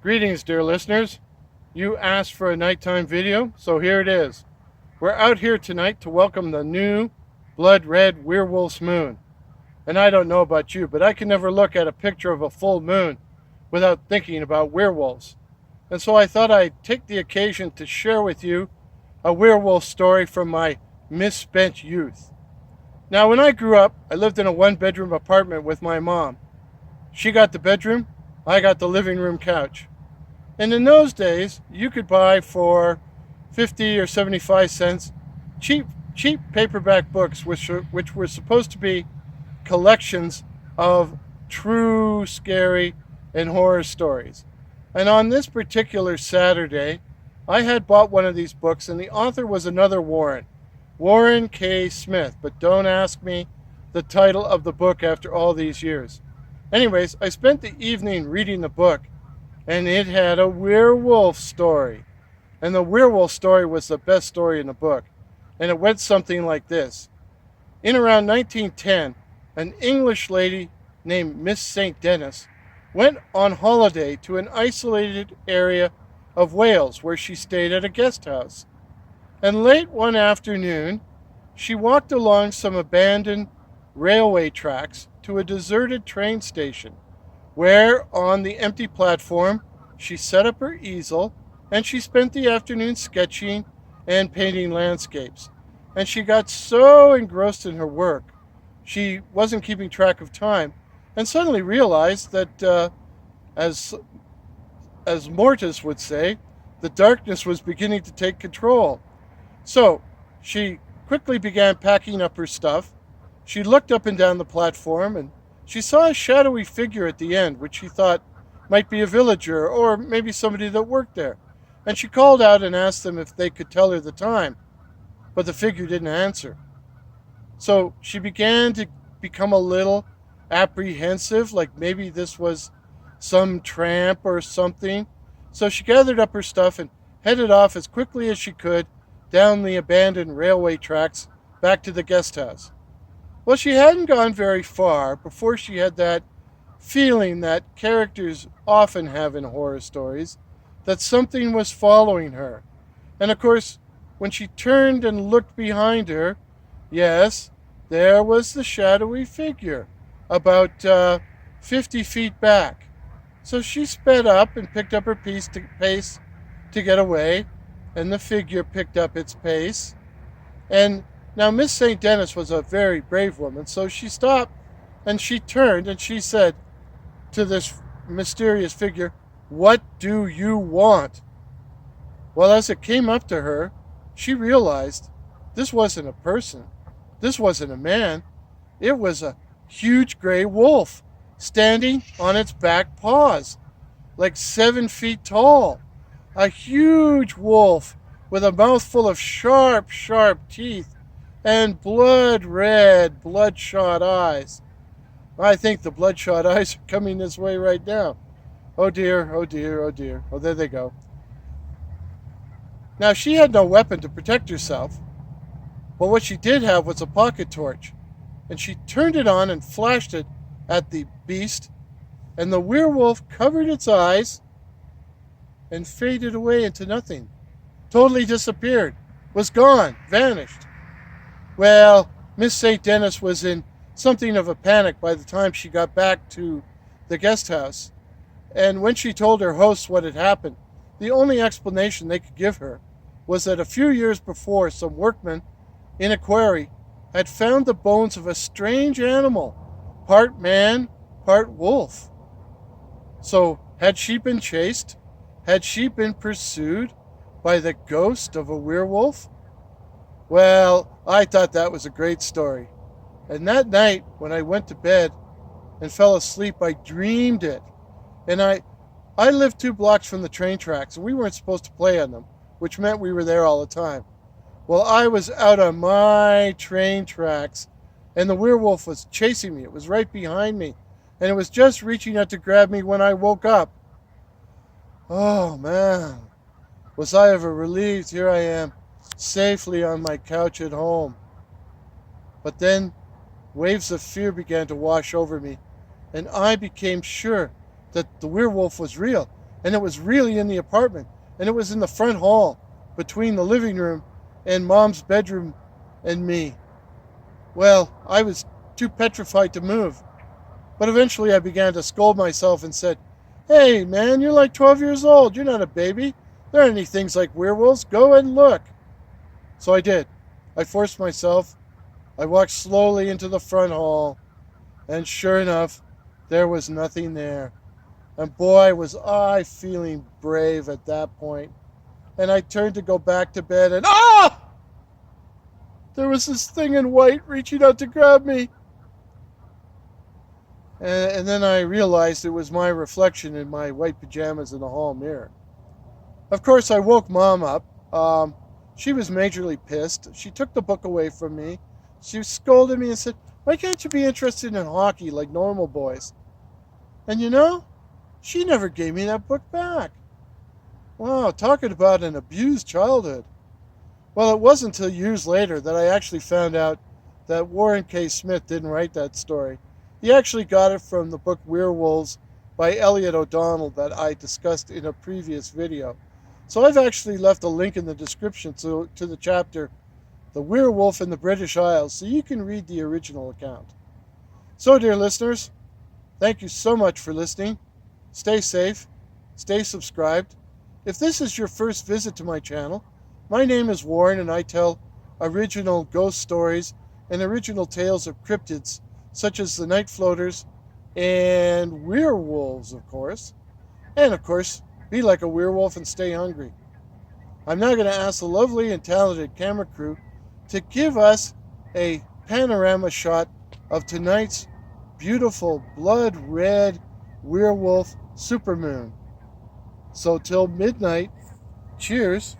Greetings, dear listeners. You asked for a nighttime video, so here it is. We're out here tonight to welcome the new blood red Werewolf's moon. And I don't know about you, but I can never look at a picture of a full moon without thinking about werewolves. And so I thought I'd take the occasion to share with you a werewolf story from my misspent youth. Now, when I grew up, I lived in a one-bedroom apartment with my mom. She got the bedroom, I got the living room couch. And in those days, you could buy for 50 or 75 cents cheap paperback books which were supposed to be collections of true scary and horror stories. And on this particular Saturday, I had bought one of these books, and the author was another Warren K. Smith, but don't ask me the title of the book after all these years. Anyways, I spent the evening reading the book, and it had a werewolf story. And the werewolf story was the best story in the book. And it went something like this. In around 1910, an English lady named Miss St. Denis went on holiday to an isolated area of Wales where she stayed at a guest house. And late one afternoon, she walked along some abandoned railway tracks to a deserted train station, where on the empty platform she set up her easel and she spent the afternoon sketching and painting landscapes. And she got so engrossed in her work, she wasn't keeping track of time, and suddenly realized that, as Mortis would say, the darkness was beginning to take control. So she quickly began packing up her stuff. She looked up and down the platform, and she saw a shadowy figure at the end, which she thought might be a villager or maybe somebody that worked there. And she called out and asked them if they could tell her the time, but the figure didn't answer. So she began to become a little apprehensive, like maybe this was some tramp or something. So she gathered up her stuff and headed off as quickly as she could down the abandoned railway tracks back to the guest house. Well, she hadn't gone very far before she had that feeling that characters often have in horror stories, that something was following her. And of course, when she turned and looked behind her, yes, there was the shadowy figure, about 50 feet back. So she sped up and picked up her pace to get away, and the figure picked up its pace. And now Miss St. Denis was a very brave woman, so she stopped and she turned and she said to this mysterious figure, "What do you want?" Well, as it came up to her, she realized this wasn't a person. This wasn't a man. It was a huge gray wolf standing on its back paws, like 7 feet tall. A huge wolf with a mouth full of sharp, sharp teeth and blood-red, bloodshot eyes. I think the bloodshot eyes are coming this way right now. Oh dear, oh dear, oh dear. Oh, there they go. Now, she had no weapon to protect herself, but what she did have was a pocket torch, and she turned it on and flashed it at the beast, and the werewolf covered its eyes and faded away into nothing. Totally disappeared. Was gone. Vanished. Well, Miss St. Denis was in something of a panic by the time she got back to the guest house. And when she told her hosts what had happened, the only explanation they could give her was that a few years before, some workmen in a quarry had found the bones of a strange animal, part man, part wolf. So, had she been chased? Had she been pursued by the ghost of a werewolf? Well, I thought that was a great story. And that night, when I went to bed and fell asleep, I dreamed it. And I lived 2 blocks from the train tracks, and we weren't supposed to play on them, which meant we were there all the time. Well, I was out on my train tracks, and the werewolf was chasing me. It was right behind me, and it was just reaching out to grab me when I woke up. Oh, man. Was I ever relieved? Here I am, safely on my couch at home. But then waves of fear began to wash over me, and I became sure that the werewolf was real. And it was really in the apartment. And it was in the front hall between the living room and Mom's bedroom and me. Well, I was too petrified to move. But eventually I began to scold myself and said, "Hey, man, you're like 12 years old. You're not a baby. There aren't any things like werewolves. Go and look." So I did. I forced myself. I walked slowly into the front hall. And sure enough, there was nothing there. And boy, was I feeling brave at that point. And I turned to go back to bed and there was this thing in white reaching out to grab me. And then I realized it was my reflection in my white pajamas in the hall mirror. Of course, I woke Mom up. She was majorly pissed. She took the book away from me. She scolded me and said, "Why can't you be interested in hockey like normal boys?" And you know, she never gave me that book back. Wow, talking about an abused childhood. Well, it wasn't until years later that I actually found out that Warren K. Smith didn't write that story. He actually got it from the book Werewolves by Elliott O'Donnell that I discussed in a previous video. So I've actually left a link in the description to the chapter, The Werewolf in the British Isles, so you can read the original account. So, dear listeners, thank you so much for listening. Stay safe. Stay subscribed. If this is your first visit to my channel, my name is Warren and I tell original ghost stories and original tales of cryptids such as the night floaters and werewolves, of course. And, of course, be like a werewolf and stay hungry. I'm now going to ask the lovely and talented camera crew to give us a panorama shot of tonight's beautiful blood red werewolf supermoon. So till midnight, cheers.